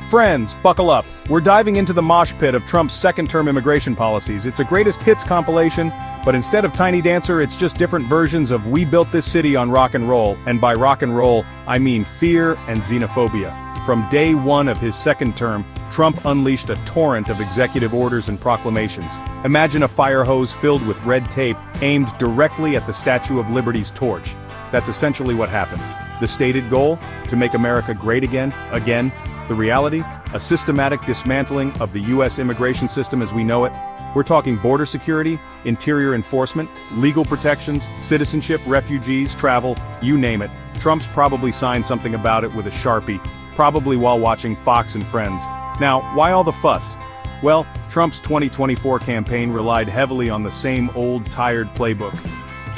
Friends, buckle up. We're diving into the mosh pit of Trump's second-term immigration policies. It's a greatest hits compilation, but instead of Tiny Dancer, it's just different versions of We Built This City on Rock and Roll, and by rock and roll, I mean fear and xenophobia. From day one of his second term, Trump unleashed a torrent of executive orders and proclamations. Imagine a fire hose filled with red tape aimed directly at the Statue of Liberty's torch. That's essentially what happened. The stated goal? To make America great again. The reality? A systematic dismantling of the U.S. immigration system as we know it. We're talking border security, interior enforcement, legal protections, citizenship, refugees, travel, you name it. Trump's probably signed something about it with a Sharpie, probably while watching Fox and Friends. Now, why all the fuss? Well, Trump's 2024 campaign relied heavily on the same old, tired playbook.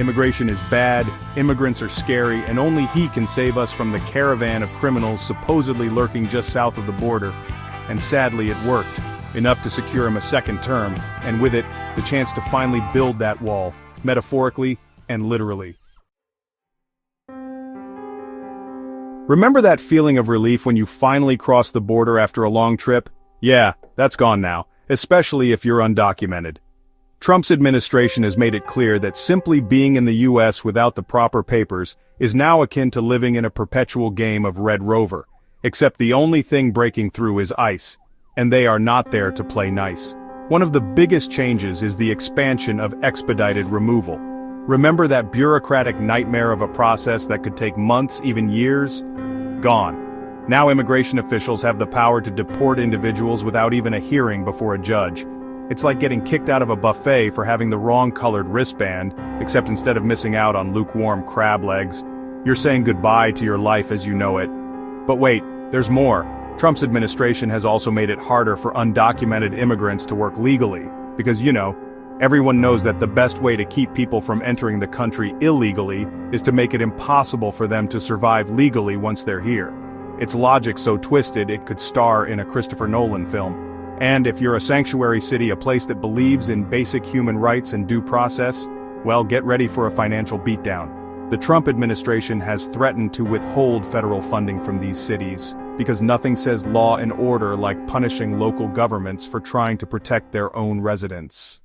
Immigration is bad, immigrants are scary, and only he can save us from the caravan of criminals supposedly lurking just south of the border. And sadly, it worked. Enough to secure him a second term, and with it, the chance to finally build that wall, metaphorically and literally. Remember that feeling of relief when you finally crossed the border after a long trip? Yeah, that's gone now, especially if you're undocumented. Trump's administration has made it clear that simply being in the U.S. without the proper papers is now akin to living in a perpetual game of Red Rover, except the only thing breaking through is ICE, and they are not there to play nice. One of the biggest changes is the expansion of expedited removal. Remember that bureaucratic nightmare of a process that could take months, even years? Gone. Now immigration officials have the power to deport individuals without even a hearing before a judge. It's like getting kicked out of a buffet for having the wrong colored wristband, except instead of missing out on lukewarm crab legs, you're saying goodbye to your life as you know it. But wait, there's more. Trump's administration has also made it harder for undocumented immigrants to work legally, because everyone knows that the best way to keep people from entering the country illegally is to make it impossible for them to survive legally once they're here. Its logic so twisted it could star in a Christopher Nolan film. And if you're a sanctuary city, a place that believes in basic human rights and due process, well, get ready for a financial beatdown. The Trump administration has threatened to withhold federal funding from these cities, because nothing says law and order like punishing local governments for trying to protect their own residents.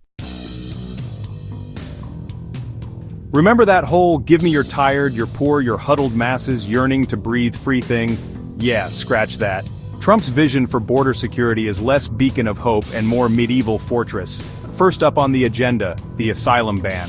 Remember that whole give me your tired, your poor, your huddled masses yearning to breathe free thing? Yeah, scratch that. Trump's vision for border security is less beacon of hope and more medieval fortress. First up on the agenda, the asylum ban.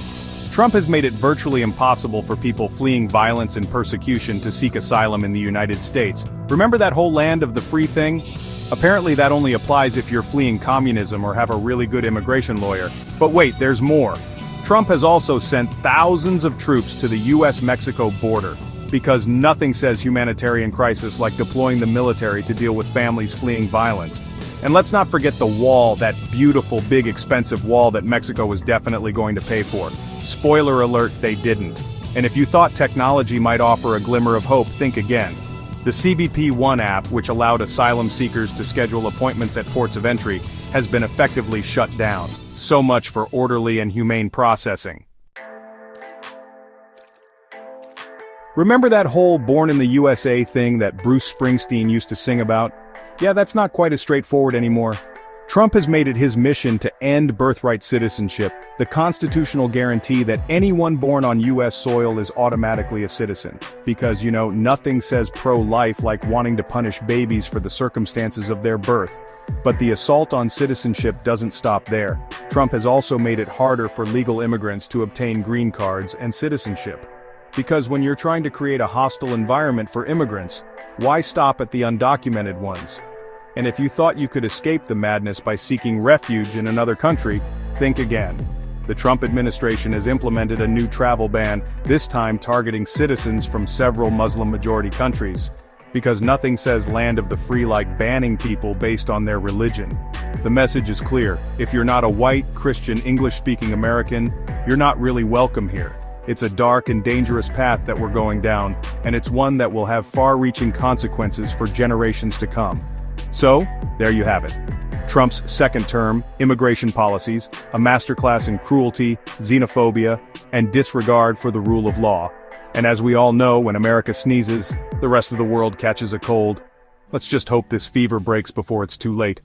Trump has made it virtually impossible for people fleeing violence and persecution to seek asylum in the United States. Remember that whole land of the free thing? Apparently that only applies if you're fleeing communism or have a really good immigration lawyer. But wait, there's more. Trump has also sent thousands of troops to the US-Mexico border, because nothing says humanitarian crisis like deploying the military to deal with families fleeing violence. And let's not forget the wall, that beautiful, big, expensive wall that Mexico was definitely going to pay for. Spoiler alert, they didn't. And if you thought technology might offer a glimmer of hope, think again. The CBP One app, which allowed asylum seekers to schedule appointments at ports of entry, has been effectively shut down. So much for orderly and humane processing. Remember that whole Born in the USA thing that Bruce Springsteen used to sing about? Yeah, that's not quite as straightforward anymore. Trump has made it his mission to end birthright citizenship, the constitutional guarantee that anyone born on U.S. soil is automatically a citizen. Because, nothing says pro-life like wanting to punish babies for the circumstances of their birth. But the assault on citizenship doesn't stop there. Trump has also made it harder for legal immigrants to obtain green cards and citizenship. Because when you're trying to create a hostile environment for immigrants, why stop at the undocumented ones? And if you thought you could escape the madness by seeking refuge in another country, think again. The Trump administration has implemented a new travel ban, this time targeting citizens from several Muslim-majority countries. Because nothing says land of the free like banning people based on their religion. The message is clear: if you're not a white, Christian, English-speaking American, you're not really welcome here. It's a dark and dangerous path that we're going down, and it's one that will have far-reaching consequences for generations to come. So, there you have it. Trump's second term, immigration policies, a masterclass in cruelty, xenophobia, and disregard for the rule of law. And as we all know, when America sneezes, the rest of the world catches a cold. Let's just hope this fever breaks before it's too late.